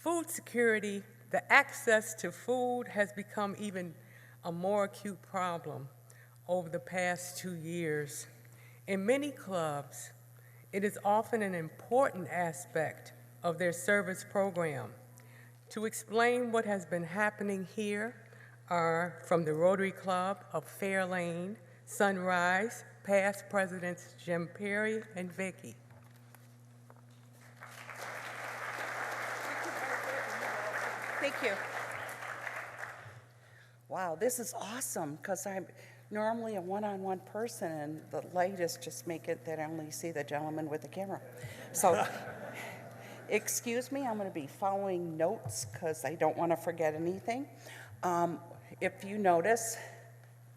Food security, the access to food has become even a more acute problem over the past 2 years. In many clubs, it is often an important aspect of their service program. To explain what has been happening here are from the Rotary Club of Fairlane, Sunrise, past presidents Jim Perri and Vickie. Thank you. Wow, this is awesome because I'm normally a one-on-one person and the light is just making it that I only see the gentleman with the camera. So, excuse me, I'm going to be following notes because I don't want to forget anything. If you notice,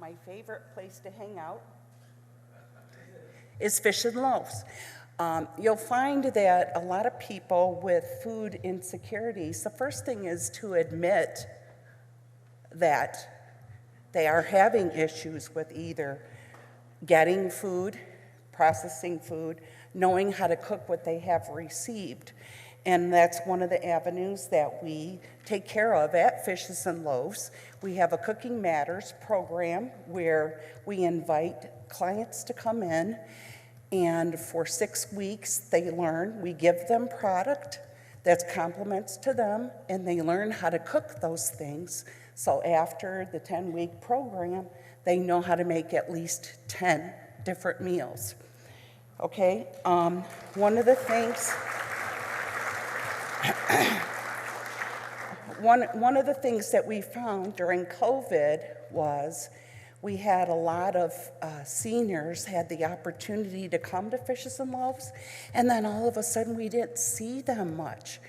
my favorite place to hang out is Fish and Loaves. You'll find that a lot of people with food insecurities, the first thing is to admit that they are having issues with either getting food, processing food, knowing how to cook what they have received. And that's one of the avenues that we take care of at Fishes and Loaves. We have a Cooking Matters program where we invite clients to come in, and for 6 weeks they learn. We give them product that's compliments to them, and they learn how to cook those things. So after the 10-week program, they know how to make at least 10 different meals. Okay, one of the things one of the things that we found during COVID was we had a lot of seniors had the opportunity to come to Fishes and Loaves, and then all of a sudden we didn't see them much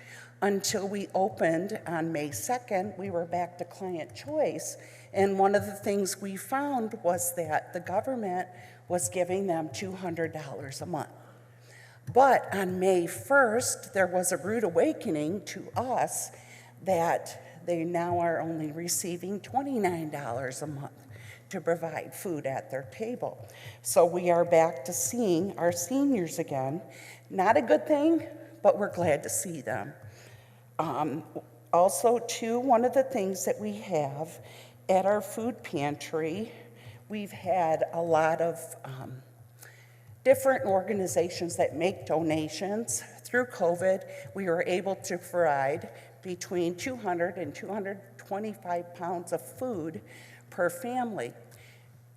until we opened on May 2nd. We were back to client choice, and one of the things we found was that the government was giving them $200 a month. But on May 1st, there was a rude awakening to us that they now are only receiving $29 a month to provide food at their table. So we are back to seeing our seniors again. Not a good thing, but we're glad to see them. Also, too, one of the things that we have at our food pantry, we've had a lot of different organizations that make donations. Through COVID, we were able to provide between 200 and 225 pounds of food per family.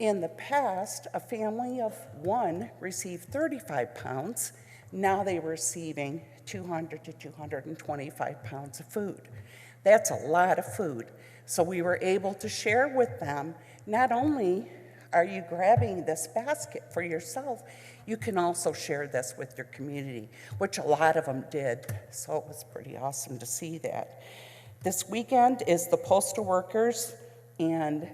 In the past, a family of one received 35 pounds. Now they're receiving 200 to 225 pounds of food. That's a lot of food. So we were able to share with them, not only are you grabbing this basket for yourself, you can also share this with your community, which a lot of them did. So it was pretty awesome to see that. This weekend is the postal workers, and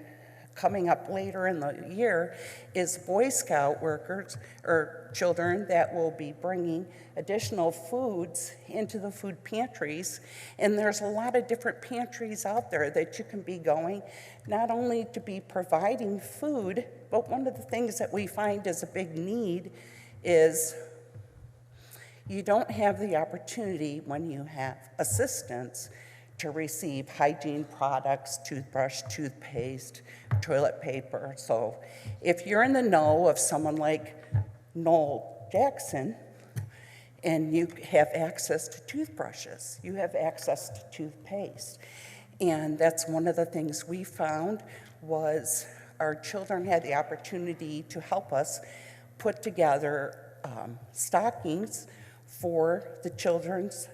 coming up later in the year is Boy Scout workers or children that will be bringing additional foods into the food pantries. And there's a lot of different pantries out there that you can be going, not only to be providing food, but one of the things that we find is a big need is you don't have the opportunity when you have assistance to receive hygiene products, toothbrush, toothpaste, toilet paper. So if you're in the know of someone like Noel Jackson and you have access to toothbrushes, you have access to toothpaste. And that's one of the things we found was our children had the opportunity to help us put together stockings for the children's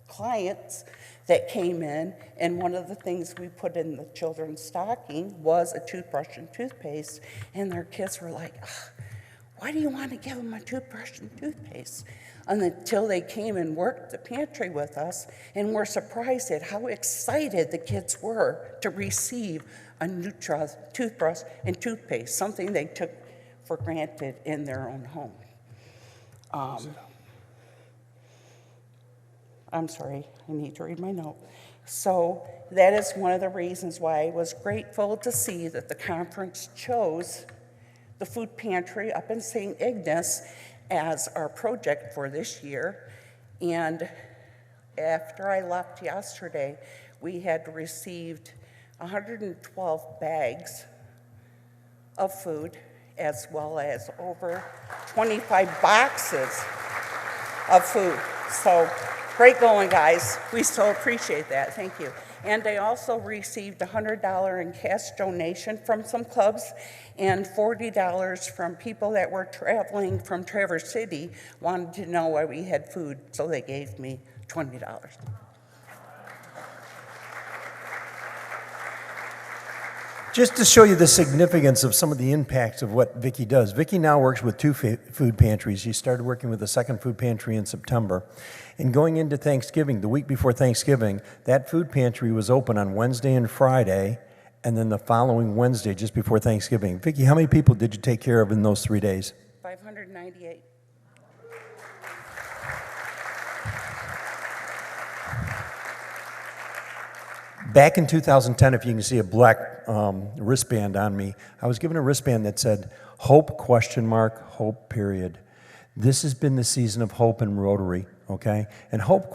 clients that came in, and one of the things we put in the children's stocking was a toothbrush and toothpaste, and their kids were like, why do you want to give them a toothbrush and toothpaste? And until they came and worked the pantry with us, and we're surprised at how excited the kids were to receive a new toothbrush and toothpaste, something they took for granted in their own home. I'm sorry, I need to read my note. So that is one of the reasons why I was grateful to see that the conference chose the food pantry up in St. Ignace as our project for this year. And after I left yesterday, we had received 112 bags of food, as well as over 25 boxes of food. So great going, guys. We so appreciate that. Thank you. And I also received a $100 in cash donation from some clubs and $40 from people that were traveling from Traverse City, wanted to know why we had food, so they gave me $20. Just to show you the significance of some of the impacts of what Vickie does. Vickie now works with 2 food pantries. She started working with the second food pantry in September. And going into Thanksgiving, the week before Thanksgiving, that food pantry was open on Wednesday and Friday, and then the following Wednesday, just before Thanksgiving. Vickie, how many people did you take care of in those 3 days? 598. Back in 2010, if you can see a black wristband on me, I was given a wristband that said, hope, ? Hope, period. This has been the season of hope in Rotary, okay? And hope, ?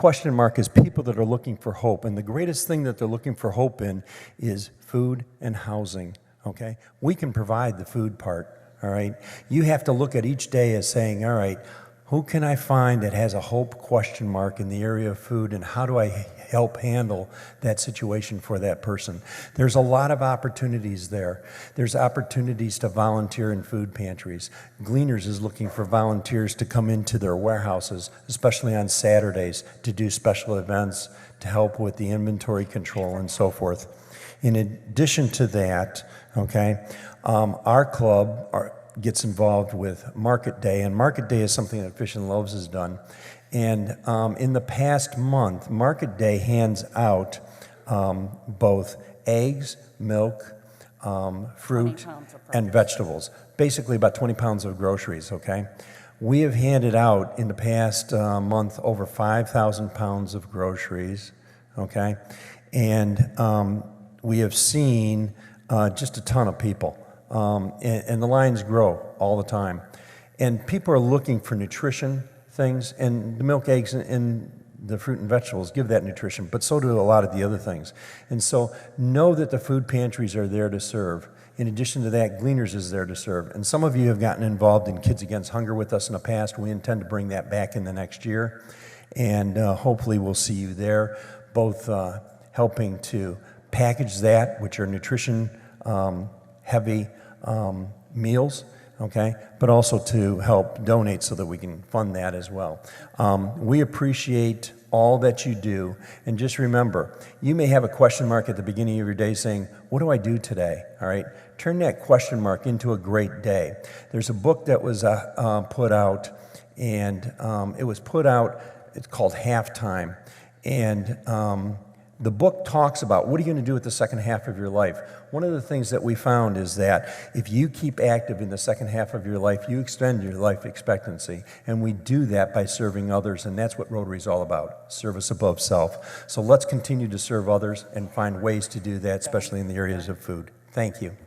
is people that are looking for hope. And the greatest thing that they're looking for hope in is food and housing, okay? We can provide the food part, all right? You have to look at each day as saying, all right, who can I find that has a hope ? In the area of food, and how do I help handle that situation for that person? There's a lot of opportunities there. There's opportunities to volunteer in food pantries. Gleaners is looking for volunteers to come into their warehouses, especially on Saturdays, to do special events, to help with the inventory control and so forth. In addition to that, okay, our club gets involved with Market Day, and Market Day is something that Fish and Loaves has done. And in the past month, Market Day hands out both eggs, milk, fruit, and vegetables. Basically about 20 pounds of groceries, okay? We have handed out in the past month over 5,000 pounds of groceries, okay? And we have seen just a ton of people. And the lines grow all the time. And people are looking for nutrition things, and the milk, eggs, and the fruit and vegetables give that nutrition, but so do a lot of the other things. And so know that the food pantries are there to serve. In addition to that, Gleaners is there to serve. And some of you have gotten involved in Kids Against Hunger with us in the past. We intend to bring that back in the next year. And hopefully we'll see you there, both helping to package that, which are nutrition heavy meals, okay, but also to help donate so that we can fund that as well. We appreciate all that you do, and just remember, you may have a question mark at the beginning of your day saying, what do I do today, all right? Turn that question mark into a great day. There's a book that was put out, and it's called Halftime, and the book talks about what are you going to do with the second half of your life. One of the things that we found is that if you keep active in the second half of your life, you extend your life expectancy. And we do that by serving others, and that's what Rotary is all about, service above self. So let's continue to serve others and find ways to do that, especially in the areas of food. Thank you.